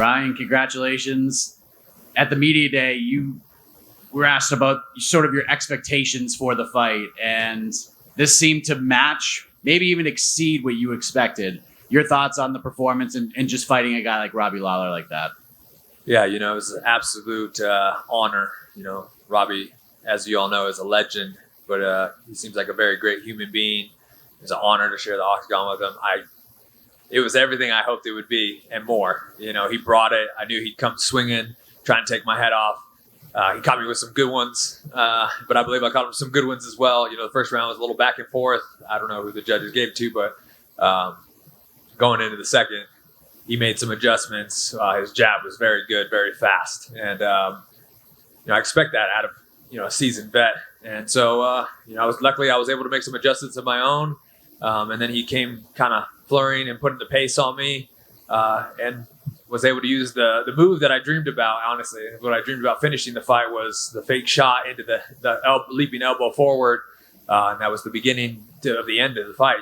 Bryan, congratulations. At the media day, you were asked about sort of your expectations for the fight, and this seemed to match, maybe even exceed what you expected. Your thoughts on the performance and just fighting a guy like Robbie Lawler like that? Yeah, it was an absolute honor. Robbie, as you all know, is a legend, but he seems like a very great human being. It's an honor to share the octagon with him. It was everything I hoped it would be and more. He brought it. I knew he'd come swinging, trying to take my head off. He caught me with some good ones, but I believe I caught him with some good ones as well. The first round was a little back and forth. I don't know who the judges gave it to, but going into the second, he made some adjustments. His jab was very good, very fast. And, I expect that out of, a seasoned vet. And so, I was able to make some adjustments of my own. And then he came kind of flurrying and putting the pace on me, and was able to use the move that I dreamed about. Honestly, what I dreamed about finishing the fight was the fake shot into the leaping elbow forward. And that was the beginning of the end of the fight,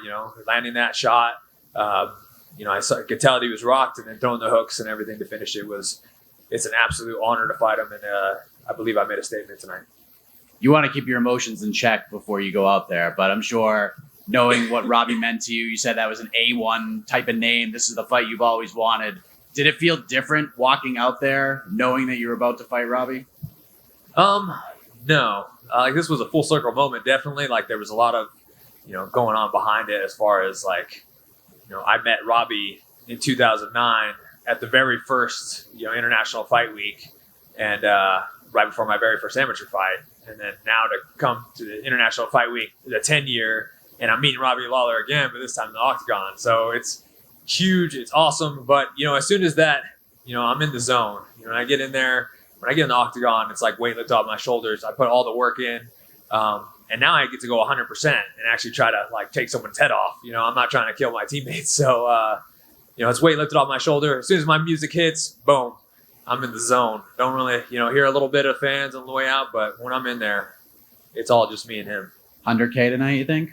landing that shot. I could tell that he was rocked, and then throwing the hooks and everything to finish it. It's an absolute honor to fight him, and I believe I made a statement tonight. You want to keep your emotions in check before you go out there, but I'm sure knowing what Robbie meant to you, you said that was an A1 type of name. This is the fight you've always wanted. Did it feel different walking out there knowing that you were about to fight Robbie? No. This was a full circle moment, definitely. There was a lot of, going on behind it as far as I met Robbie in 2009 at the very first, International Fight Week, and right before my very first amateur fight. And then now to come to the International Fight Week, the 10-year, and I'm meeting Robbie Lawler again, but this time in the octagon. So it's huge. It's awesome. But, as soon as that, I'm in the zone. When I get in there, when I get in the octagon, it's like weight lifted off my shoulders. I put all the work in. And now I get to go 100% and actually try to take someone's head off. I'm not trying to kill my teammates. So, it's weight lifted off my shoulder. As soon as my music hits, boom, I'm in the zone. Don't really, hear a little bit of fans on the way out, but when I'm in there, it's all just me and him. 100K tonight, you think?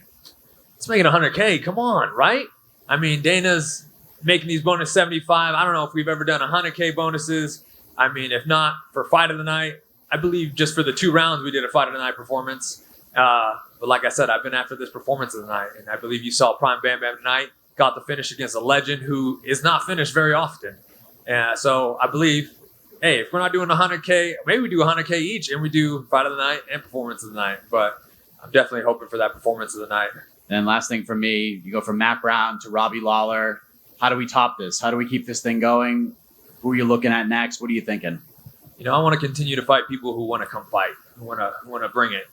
It's making 100K. Come on, right? I mean, Dana's making these bonus 75. I don't know if we've ever done 100K bonuses. I mean, if not for fight of the night, I believe just for the 2 rounds we did a fight of the night performance. But like I said, I've been after this performance of the night, and I believe you saw Bryan Barberena tonight, got the finish against a legend who is not finished very often. So I believe, hey, if we're not doing 100K, maybe we do 100K each, and we do fight of the night and performance of the night. But I'm definitely hoping for that performance of the night. And last thing for me, you go from Matt Brown to Robbie Lawler. How do we top this? How do we keep this thing going? Who are you looking at next? What are you thinking? I want to continue to fight people who want to come fight, who want to bring it.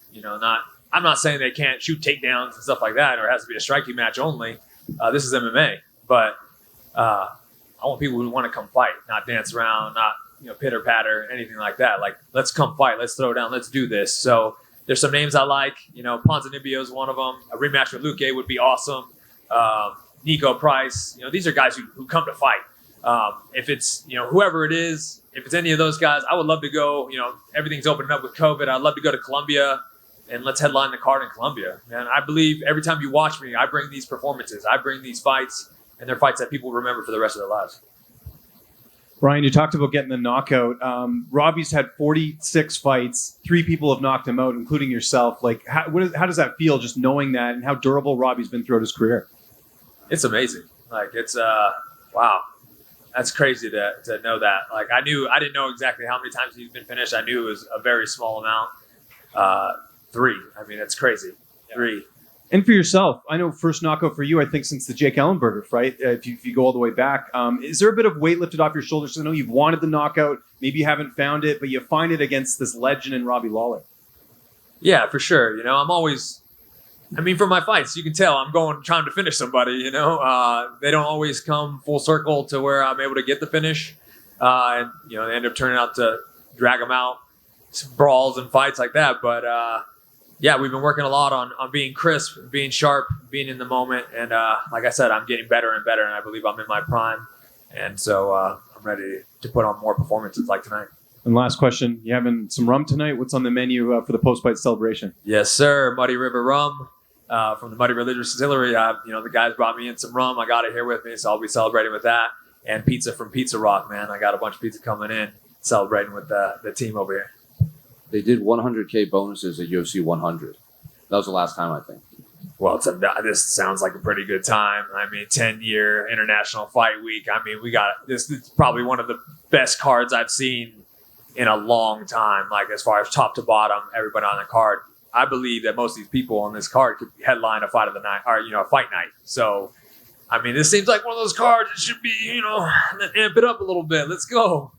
I'm not saying they can't shoot takedowns and stuff like that, or it has to be a striking match only. This is MMA, but I want people who want to come fight, not dance around, not pitter patter, anything like that. Let's come fight, let's throw down, let's do this. So there's some names I like. Ponzinibbio is one of them. A rematch with Luque would be awesome. Nico Price. These are guys who come to fight. If it's whoever it is, if it's any of those guys, I would love to go. Everything's opening up with COVID. I'd love to go to Colombia and let's headline the card in Colombia. Man, I believe every time you watch me, I bring these performances, I bring these fights, and they're fights that people remember for the rest of their lives. Bryan, you talked about getting the knockout. Robbie's had 46 fights. 3 people have knocked him out, including yourself. How does that feel, just knowing that, and how durable Robbie's been throughout his career? It's amazing. It's wow. That's crazy to know that. I didn't know exactly how many times he's been finished. I knew it was a very small amount. 3. I mean, it's crazy. Yeah. 3. And for yourself, I know first knockout for you, I think, since the Jake Ellenberger fight, if you go all the way back. Is there a bit of weight lifted off your shoulders? I know you've wanted the knockout. Maybe you haven't found it, but you find it against this legend in Robbie Lawler. Yeah, for sure. I'm always... for my fights, you can tell I'm trying to finish somebody, They don't always come full circle to where I'm able to get the finish. And, they end up turning out to drag them out, brawls and fights like that. But, yeah, we've been working a lot on being crisp, being sharp, being in the moment. And like I said, I'm getting better and better, and I believe I'm in my prime. And so I'm ready to put on more performances like tonight. And last question, you having some rum tonight? What's on the menu for the post-fight celebration? Yes, sir. Muddy River Rum from the Muddy River Distillery. The guys brought me in some rum. I got it here with me, so I'll be celebrating with that. and pizza from Pizza Rock, man. I got a bunch of pizza coming in, celebrating with the team over here. They did 100K bonuses at UFC 100. That was the last time, I think. Well, this sounds like a pretty good time. I mean, 10-year International Fight Week. I mean, we got this. It's probably one of the best cards I've seen in a long time. Like as far as top to bottom, everybody on the card. I believe that most of these people on this card could headline a fight of the night, or a fight night. So, I mean, this seems like one of those cards that should be, amp it up a little bit. Let's go.